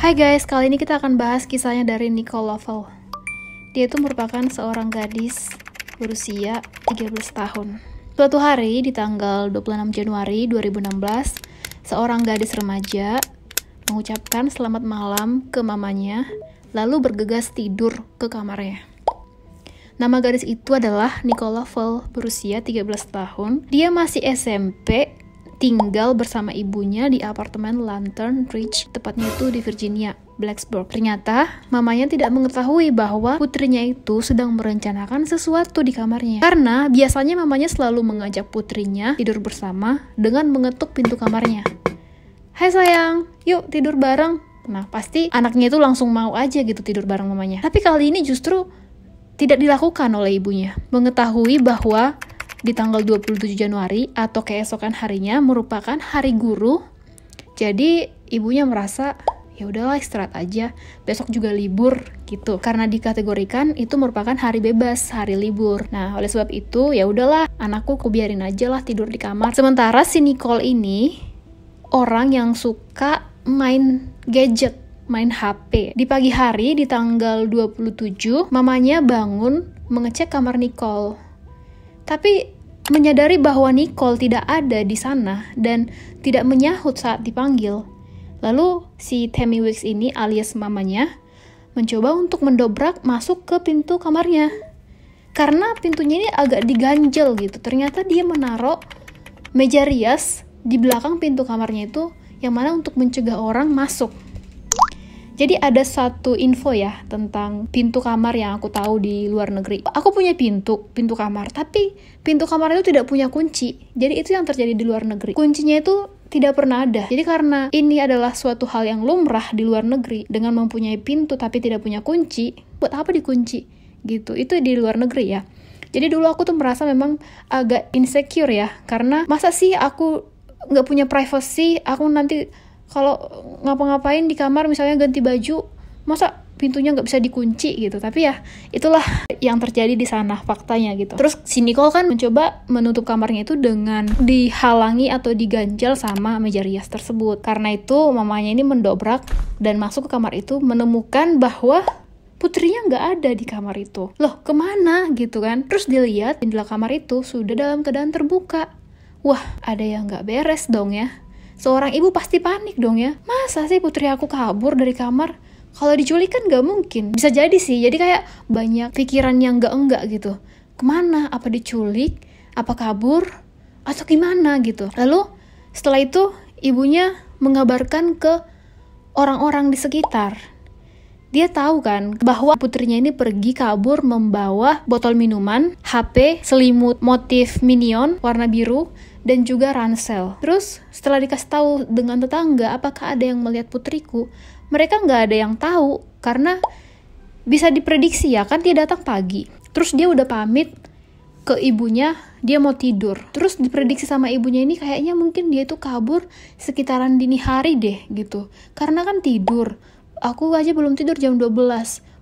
Hai guys, kali ini kita akan bahas kisahnya dari Nicole Lovell. Dia itu merupakan seorang gadis berusia 13 tahun. Suatu hari di tanggal 26 Januari 2016, seorang gadis remaja mengucapkan selamat malam ke mamanya, lalu bergegas tidur ke kamarnya. Nama gadis itu adalah Nicole Lovell, berusia 13 tahun. Dia masih SMP, tinggal bersama ibunya di apartemen Lantern Ridge, tepatnya itu di Virginia, Blacksburg. Ternyata, mamanya tidak mengetahui bahwa putrinya itu sedang merencanakan sesuatu di kamarnya. Karena biasanya mamanya selalu mengajak putrinya tidur bersama dengan mengetuk pintu kamarnya. Hai sayang, yuk tidur bareng. Nah, pasti anaknya itu langsung mau aja gitu tidur bareng mamanya. Tapi kali ini justru tidak dilakukan oleh ibunya. Mengetahui bahwa di tanggal 27 Januari atau keesokan harinya merupakan hari guru. Jadi ibunya merasa ya udahlah istirahat aja, besok juga libur gitu. Karena dikategorikan itu merupakan hari bebas, hari libur. Nah, oleh sebab itu ya udahlah, anakku biarin aja lah tidur di kamar. Sementara si Nicole ini orang yang suka main gadget, main HP. Di pagi hari di tanggal 27, mamanya bangun mengecek kamar Nicole. Tapi menyadari bahwa Nicole tidak ada di sana dan tidak menyahut saat dipanggil. Lalu si Tammy Weeks ini alias mamanya mencoba untuk mendobrak masuk ke pintu kamarnya. Karena pintunya ini agak diganjel gitu. Ternyata dia menaruh meja rias di belakang pintu kamarnya itu yang mana untuk mencegah orang masuk. Jadi ada satu info ya tentang pintu kamar yang aku tahu di luar negeri. Aku punya pintu kamar, tapi pintu kamar itu tidak punya kunci. Jadi itu yang terjadi di luar negeri. Kuncinya itu tidak pernah ada. Jadi karena ini adalah suatu hal yang lumrah di luar negeri, dengan mempunyai pintu tapi tidak punya kunci, buat apa dikunci? Gitu. Itu di luar negeri ya. Jadi dulu aku tuh merasa memang agak insecure ya, karena masa sih aku nggak punya privacy, aku nanti kalau ngapa-ngapain di kamar misalnya ganti baju, masa pintunya nggak bisa dikunci gitu. Tapi ya itulah yang terjadi di sana faktanya gitu. Terus si Nicole kan mencoba menutup kamarnya itu dengan dihalangi atau diganjal sama meja rias tersebut. Karena itu mamanya ini mendobrak dan masuk ke kamar itu, menemukan bahwa putrinya nggak ada di kamar itu. Loh, kemana gitu kan? Terus dilihat jendela kamar itu sudah dalam keadaan terbuka. Wah, ada yang nggak beres dong ya. Seorang ibu pasti panik dong ya. Masa sih putri aku kabur dari kamar? Kalau diculik kan gak mungkin. Bisa jadi sih, jadi kayak banyak pikiran yang enggak gitu. Kemana? Apa diculik? Apa kabur? Atau gimana gitu. Lalu setelah itu ibunya mengabarkan ke orang-orang di sekitar. Dia tahu kan bahwa putrinya ini pergi kabur membawa botol minuman, HP, selimut motif Minion warna biru, dan juga ransel. Terus setelah dikasih tahu dengan tetangga apakah ada yang melihat putriku, mereka nggak ada yang tahu karena bisa diprediksi ya kan dia datang pagi. Terus dia udah pamit ke ibunya, dia mau tidur. Terus diprediksi sama ibunya ini kayaknya mungkin dia itu kabur sekitaran dini hari deh gitu. Karena kan tidur. Aku aja belum tidur jam 12.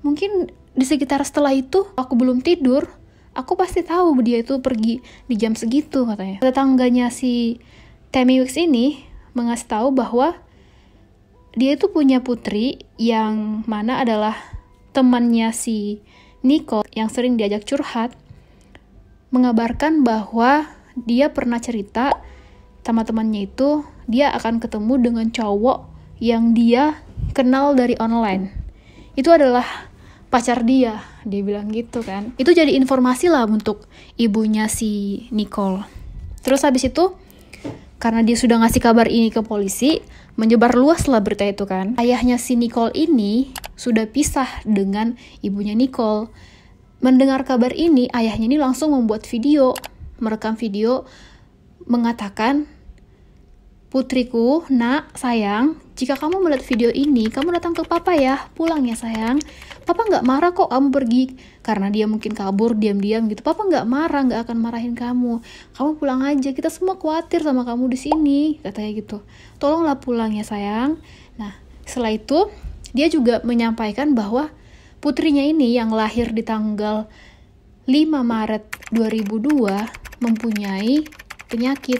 Mungkin di sekitar setelah itu aku belum tidur, aku pasti tahu dia itu pergi di jam segitu katanya. Tetangganya si Tammy Weeks ini mengasih tahu bahwa dia itu punya putri yang mana adalah temannya si Nicole yang sering diajak curhat, mengabarkan bahwa dia pernah cerita sama temannya itu dia akan ketemu dengan cowok yang dia kenal dari online. Itu adalah pacar dia bilang gitu kan. Itu jadi informasi lah untuk ibunya si Nicole. Terus habis itu, karena dia sudah ngasih kabar ini ke polisi, menyebar luas lah berita itu kan. Ayahnya si Nicole ini sudah pisah dengan ibunya Nicole. Mendengar kabar ini, ayahnya ini langsung membuat video, merekam video, mengatakan, putriku, nak, sayang, jika kamu melihat video ini, kamu datang ke papa ya, pulang ya sayang. Papa nggak marah kok kamu pergi, karena dia mungkin kabur diam-diam gitu. Papa nggak marah, nggak akan marahin kamu. Kamu pulang aja, kita semua khawatir sama kamu di sini, katanya gitu. Tolonglah pulang ya sayang. Nah, setelah itu dia juga menyampaikan bahwa putrinya ini yang lahir di tanggal 5 Maret 2002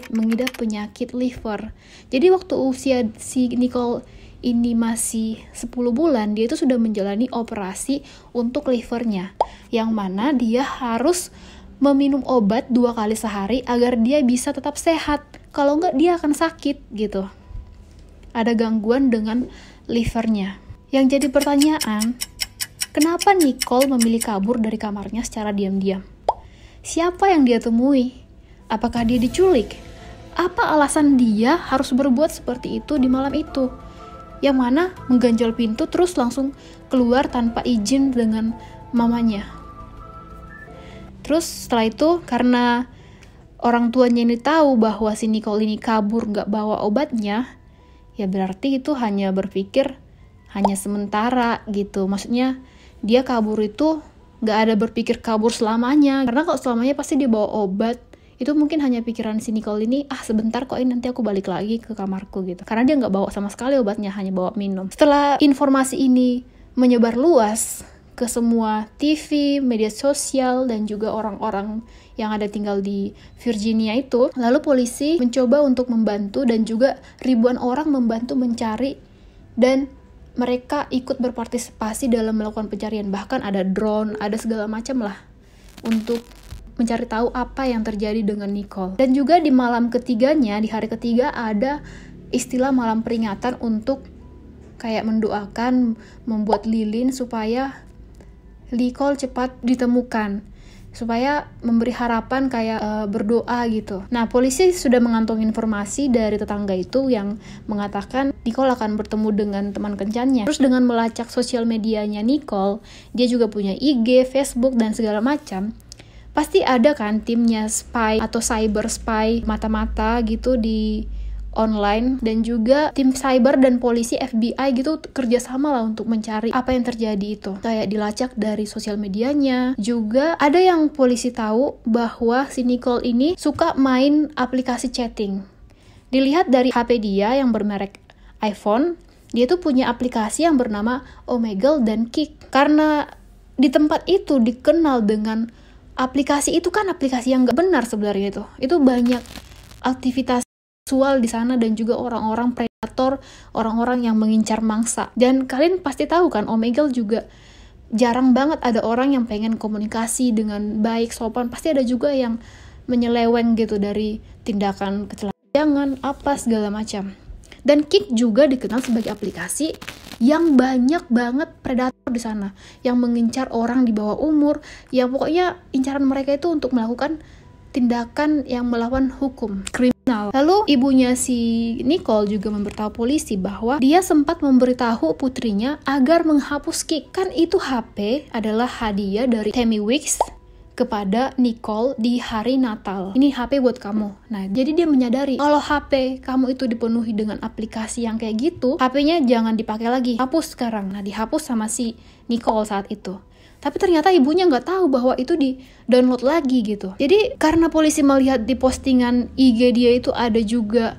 mengidap penyakit liver. Jadi waktu usia si Nicole ini masih 10 bulan, dia itu sudah menjalani operasi untuk livernya, yang mana dia harus meminum obat 2 kali sehari agar dia bisa tetap sehat. Kalau enggak dia akan sakit gitu. Ada gangguan dengan livernya. Yang jadi pertanyaan, kenapa Nicole memilih kabur dari kamarnya secara diam-diam? Siapa yang dia temui? Apakah dia diculik? Apa alasan dia harus berbuat seperti itu di malam itu? Yang mana mengganjal pintu terus langsung keluar tanpa izin dengan mamanya. Terus setelah itu karena orang tuanya ini tahu bahwa si Nicole ini kabur gak bawa obatnya, ya berarti itu hanya berpikir hanya sementara gitu. Maksudnya dia kabur itu gak ada berpikir kabur selamanya. Karena kalau selamanya pasti dia bawa obat. Itu mungkin hanya pikiran si Nicole ini, sebentar kok ini nanti aku balik lagi ke kamarku gitu. Karena dia gak bawa sama sekali obatnya, hanya bawa minum. Setelah informasi ini menyebar luas ke semua TV, media sosial, dan juga orang-orang yang ada tinggal di Virginia itu, lalu polisi mencoba untuk membantu dan juga ribuan orang membantu mencari, dan mereka ikut berpartisipasi dalam melakukan pencarian. Bahkan ada drone, ada segala macam lah untuk mencari tahu apa yang terjadi dengan Nicole. Dan juga di malam ketiganya, di hari ketiga ada istilah malam peringatan untuk kayak mendoakan, membuat lilin supaya Nicole cepat ditemukan, supaya memberi harapan kayak berdoa gitu. Nah, polisi sudah mengantongi informasi dari tetangga itu yang mengatakan Nicole akan bertemu dengan teman kencannya. Terus dengan melacak sosial medianya Nicole, dia juga punya IG, Facebook, dan segala macam. Pasti ada kan timnya spy atau cyber spy mata-mata gitu di online, dan juga tim cyber dan polisi FBI gitu kerjasama lah untuk mencari apa yang terjadi itu. Kayak dilacak dari sosial medianya. Juga ada yang polisi tahu bahwa si Nicole ini suka main aplikasi chatting. Dilihat dari HP dia yang bermerek iPhone, dia tuh punya aplikasi yang bernama Omegle dan Kik. Karena di tempat itu dikenal dengan aplikasi itu kan aplikasi yang gak benar sebenarnya itu banyak aktivitas seksual di sana dan juga orang-orang predator, orang-orang yang mengincar mangsa. Dan kalian pasti tahu kan, Omegle juga jarang banget ada orang yang pengen komunikasi dengan baik, sopan. Pasti ada juga yang menyeleweng gitu dari tindakan kecelakaan, apa segala macam. Dan Kik juga dikenal sebagai aplikasi yang banyak banget predator di sana, yang mengincar orang di bawah umur, yang pokoknya incaran mereka itu untuk melakukan tindakan yang melawan hukum, kriminal. Lalu ibunya si Nicole juga memberitahu polisi bahwa dia sempat memberitahu putrinya agar menghapus Kik. Kan itu HP adalah hadiah dari Tammy Wicks kepada Nicole di hari Natal. Ini HP buat kamu. Nah, jadi dia menyadari kalau HP kamu itu dipenuhi dengan aplikasi yang kayak gitu, HP-nya jangan dipakai lagi, hapus sekarang. Nah, dihapus sama si Nicole saat itu. Tapi ternyata ibunya nggak tahu bahwa itu di-download lagi gitu. Jadi karena polisi melihat di postingan IG dia itu ada juga,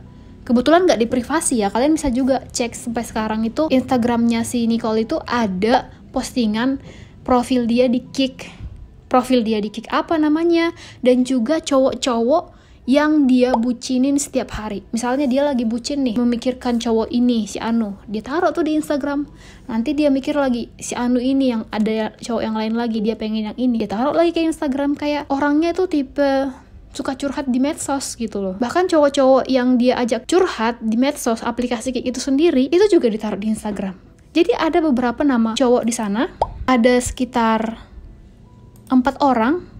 kebetulan nggak di privasi ya, kalian bisa juga cek sampai sekarang itu Instagramnya si Nicole itu ada postingan profil dia di Kik. Profil dia di Kik apa namanya, dan juga cowok-cowok yang dia bucinin setiap hari. Misalnya dia lagi bucin nih, memikirkan cowok ini, si Anu, dia taruh tuh di Instagram. Nanti dia mikir lagi, si Anu ini yang ada cowok yang lain lagi, dia pengen yang ini, dia taruh lagi ke Instagram. Kayak orangnya tuh tipe suka curhat di medsos gitu loh. Bahkan cowok-cowok yang dia ajak curhat di medsos, aplikasi kayak itu sendiri, itu juga ditaruh di Instagram. Jadi ada beberapa nama cowok di sana, ada sekitar 4 orang.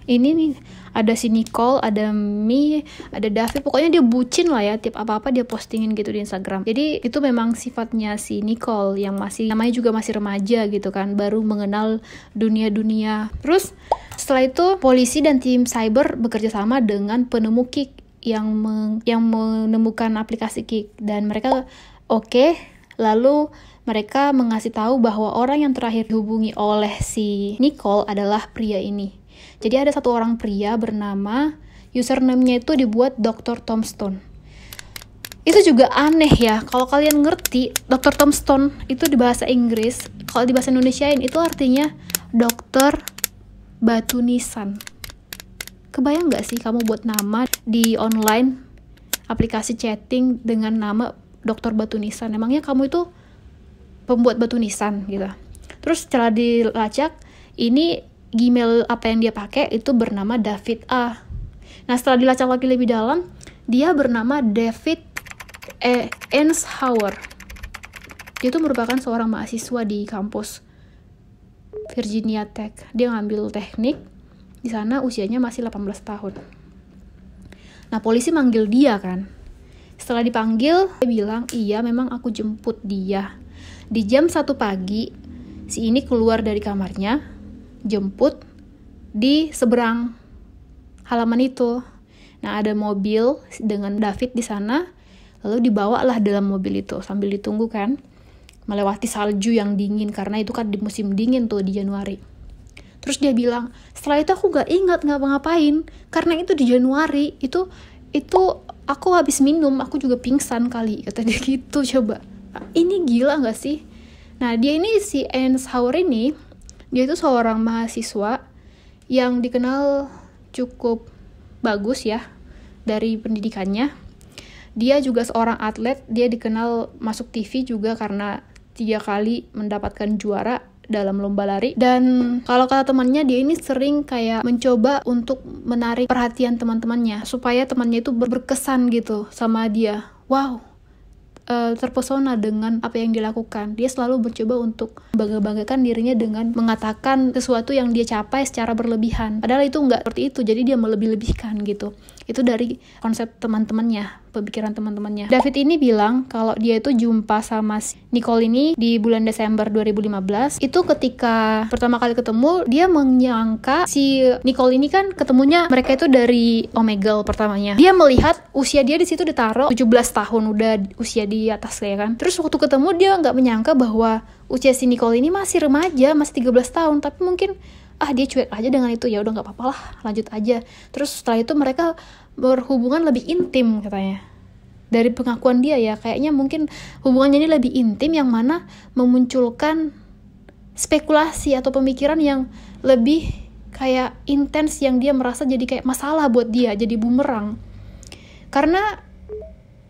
Ini nih, ada si Nicole, ada Mi, ada David, pokoknya dia bucin lah ya, tiap apa-apa dia postingin gitu di Instagram. Jadi itu memang sifatnya si Nicole yang masih, namanya juga masih remaja gitu kan, baru mengenal dunia-dunia. Terus setelah itu polisi dan tim cyber bekerja sama dengan penemu Kik yang menemukan aplikasi Kik, dan mereka oke. Lalu mereka mengasih tahu bahwa orang yang terakhir dihubungi oleh si Nicole adalah pria ini. Jadi ada satu orang pria bernama, username-nya itu dibuat Dr. Tombstone. Itu juga aneh ya, kalau kalian ngerti, Dr. Tombstone itu di bahasa Inggris, kalau di bahasa Indonesiain itu artinya dokter batu nisan. Kebayang gak sih kamu buat nama di online aplikasi chatting dengan nama dokter batu nisan? Emangnya kamu itu pembuat batu nisan gitu. Terus setelah dilacak, ini Gmail apa yang dia pakai itu bernama David A. Nah setelah dilacak lagi lebih dalam, dia bernama David Einshauer. Dia itu merupakan seorang mahasiswa di kampus Virginia Tech. Dia ngambil teknik di sana, usianya masih 18 tahun. Nah polisi manggil dia kan. Setelah dipanggil, dia bilang, iya memang aku jemput dia. Di jam 1 pagi, si ini keluar dari kamarnya, jemput di seberang halaman itu. Nah ada mobil dengan David di sana, lalu dibawalah dalam mobil itu sambil ditunggu kan, melewati salju yang dingin karena itu kan di musim dingin tuh di Januari. Terus dia bilang, setelah itu aku gak ingat ngapa-ngapain karena itu di Januari, itu aku habis minum, aku juga pingsan kali, kata dia gitu. Coba, ini gila gak sih? Nah dia ini, si Einshauer ini, dia itu seorang mahasiswa yang dikenal cukup bagus ya dari pendidikannya. Dia juga seorang atlet, dia dikenal masuk TV juga karena 3 kali mendapatkan juara dalam lomba lari. Dan kalau kata temannya, dia ini sering kayak mencoba untuk menarik perhatian teman-temannya supaya temannya itu berkesan gitu sama dia. Wow, terpesona dengan apa yang dilakukan. Dia selalu mencoba untuk bangga-banggakan dirinya dengan mengatakan sesuatu yang dia capai secara berlebihan. Padahal itu nggak seperti itu, jadi dia melebih-lebihkan gitu. Itu dari konsep teman-temannya, pemikiran teman-temannya. David ini bilang kalau dia itu jumpa sama si Nicole ini di bulan Desember 2015. Itu ketika pertama kali ketemu, dia menyangka si Nicole ini kan ketemunya mereka itu dari Omegle pertamanya. Dia melihat usia dia di situ ditaruh 17 tahun, udah usia di atas ya kan. Terus waktu ketemu dia nggak menyangka bahwa usia si Nicole ini masih remaja, masih 13 tahun, tapi mungkin dia cuek aja dengan itu, ya udah nggak apa-apa lah, lanjut aja. Terus setelah itu mereka berhubungan lebih intim katanya. Dari pengakuan dia ya, kayaknya mungkin hubungannya ini lebih intim yang mana memunculkan spekulasi atau pemikiran yang lebih kayak intens yang dia merasa jadi kayak masalah buat dia, jadi bumerang. Karena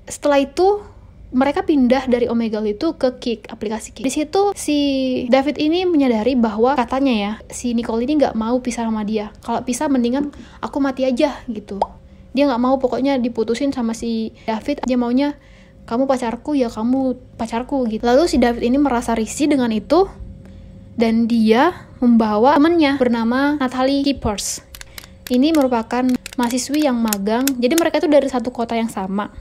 setelah itu mereka pindah dari Omegle itu ke Kik, aplikasi Kik. Di situ si David ini menyadari bahwa katanya ya, si Nicole ini nggak mau pisah sama dia. Kalau pisah mendingan aku mati aja gitu. Dia nggak mau pokoknya diputusin sama si David. Dia maunya kamu pacarku ya kamu pacarku gitu. Lalu si David ini merasa risih dengan itu dan dia membawa temannya bernama Natalie Keepers. Ini merupakan mahasiswi yang magang. Jadi mereka itu dari satu kota yang sama,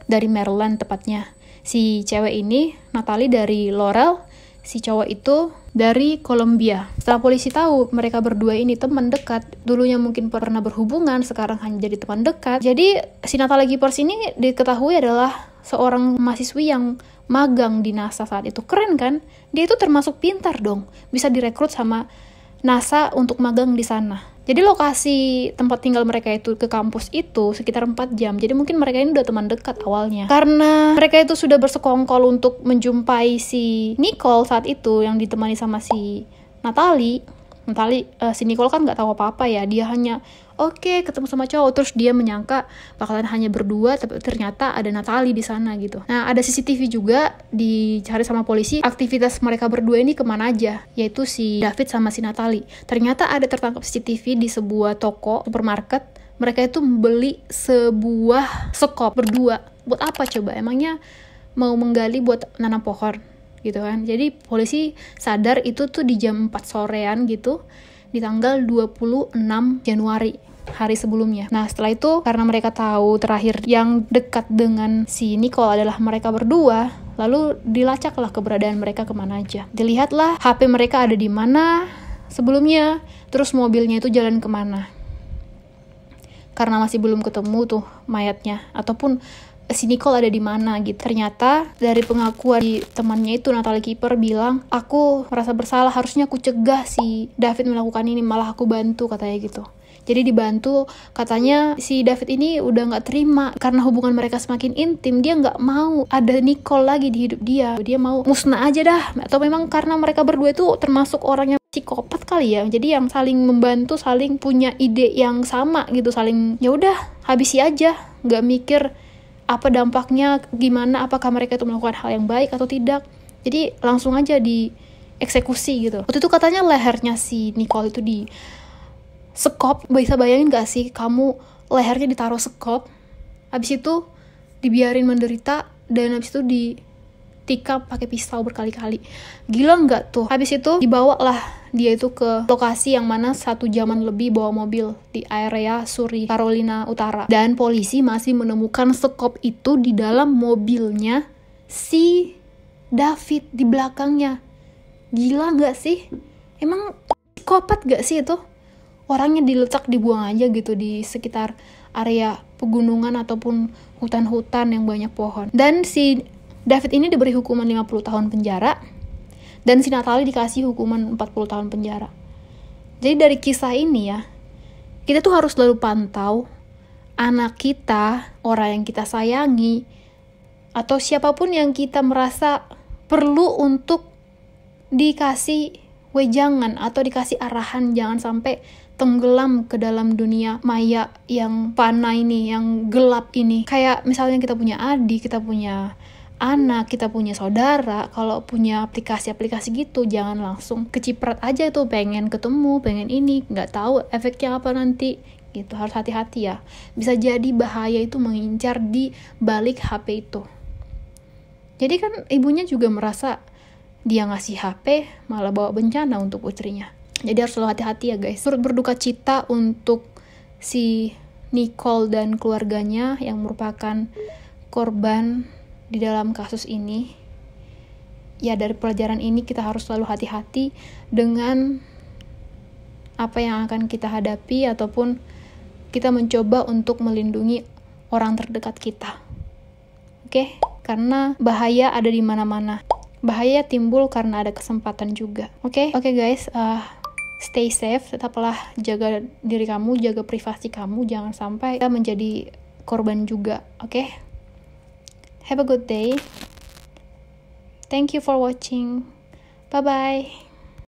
dari Maryland tepatnya. Si cewek ini, Natalie, dari Laurel, si cowok itu dari Columbia. Setelah polisi tahu mereka berdua ini teman dekat, dulunya mungkin pernah berhubungan, sekarang hanya jadi teman dekat. Jadi si Natalie Keepers ini diketahui adalah seorang mahasiswi yang magang di NASA saat itu. Keren kan? Dia itu termasuk pintar dong, bisa direkrut sama NASA untuk magang di sana. Jadi lokasi tempat tinggal mereka itu ke kampus itu sekitar 4 jam. Jadi mungkin mereka ini udah teman dekat awalnya. Karena mereka itu sudah bersekongkol untuk menjumpai si Nicole saat itu yang ditemani sama si Natalie, si Nicole kan nggak tahu apa-apa ya. Dia hanya oke, ketemu sama cowok, terus dia menyangka bakalan hanya berdua, tapi ternyata ada Natalie di sana gitu. Nah, ada CCTV juga dicari sama polisi, aktivitas mereka berdua ini kemana aja, yaitu si David sama si Natalie. Ternyata ada tertangkap CCTV di sebuah toko supermarket. Mereka itu membeli sebuah sekop berdua. Buat apa coba? Emangnya mau menggali buat nanam pohon gitu kan. Jadi polisi sadar itu tuh di jam 4 sorean gitu, di tanggal 26 Januari, hari sebelumnya. Nah setelah itu karena mereka tahu terakhir yang dekat dengan si Nicole adalah mereka berdua, lalu dilacaklah keberadaan mereka kemana aja. Dilihatlah HP mereka ada di mana sebelumnya, terus mobilnya itu jalan kemana. Karena masih belum ketemu tuh mayatnya, ataupun si Nicole ada di mana gitu. Ternyata dari pengakuan di temannya itu, Natalie Keeper bilang, aku merasa bersalah, harusnya aku cegah si David melakukan ini, malah aku bantu katanya gitu. Jadi dibantu, katanya si David ini udah gak terima karena hubungan mereka semakin intim. Dia gak mau ada Nicole lagi di hidup dia. Dia mau musnah aja dah. Atau memang karena mereka berdua itu termasuk orang yang psikopat kali ya. Jadi yang saling membantu, saling punya ide yang sama gitu, saling ya udah habisi aja, gak mikir apa dampaknya, gimana, apakah mereka itu melakukan hal yang baik atau tidak. Jadi langsung aja dieksekusi gitu. Waktu itu katanya lehernya si Nicole itu di sekop. Bisa bayangin gak sih kamu lehernya ditaruh sekop, habis itu dibiarin menderita, dan habis itu ditikam pakai pisau berkali-kali. Gila nggak tuh? Habis itu dibawa lah dia itu ke lokasi yang mana 1 jaman lebih bawa mobil di area Surrey, Carolina Utara. Dan polisi masih menemukan sekop itu di dalam mobilnya si David di belakangnya. Gila nggak sih? Emang psikopat gak sih itu? Orangnya diletak, dibuang aja gitu di sekitar area pegunungan ataupun hutan-hutan yang banyak pohon. Dan si David ini diberi hukuman 50 tahun penjara, dan si Natalie dikasih hukuman 40 tahun penjara. Jadi dari kisah ini ya, kita tuh harus selalu pantau anak kita, orang yang kita sayangi, atau siapapun yang kita merasa perlu untuk dikasih wejangan atau dikasih arahan, jangan sampai tenggelam ke dalam dunia maya yang fana ini, yang gelap ini. Kayak misalnya kita punya adik, kita punya anak, kita punya saudara, kalau punya aplikasi-aplikasi gitu, jangan langsung keciprat aja itu, pengen ketemu, pengen ini, nggak tahu efeknya apa nanti gitu. Harus hati-hati ya, bisa jadi bahaya itu mengincar di balik HP itu. Jadi kan ibunya juga merasa dia ngasih HP malah bawa bencana untuk putrinya. Jadi harus selalu hati-hati ya guys. Turut berduka cita untuk si Nicole dan keluarganya yang merupakan korban di dalam kasus ini. Ya, dari pelajaran ini kita harus selalu hati-hati dengan apa yang akan kita hadapi, ataupun kita mencoba untuk melindungi orang terdekat kita. Oke? Karena bahaya ada di mana-mana. Bahaya timbul karena ada kesempatan juga. Oke guys, stay safe, tetaplah jaga diri kamu, jaga privasi kamu, jangan sampai kita menjadi korban juga. Oke? Have a good day. Thank you for watching. Bye-bye.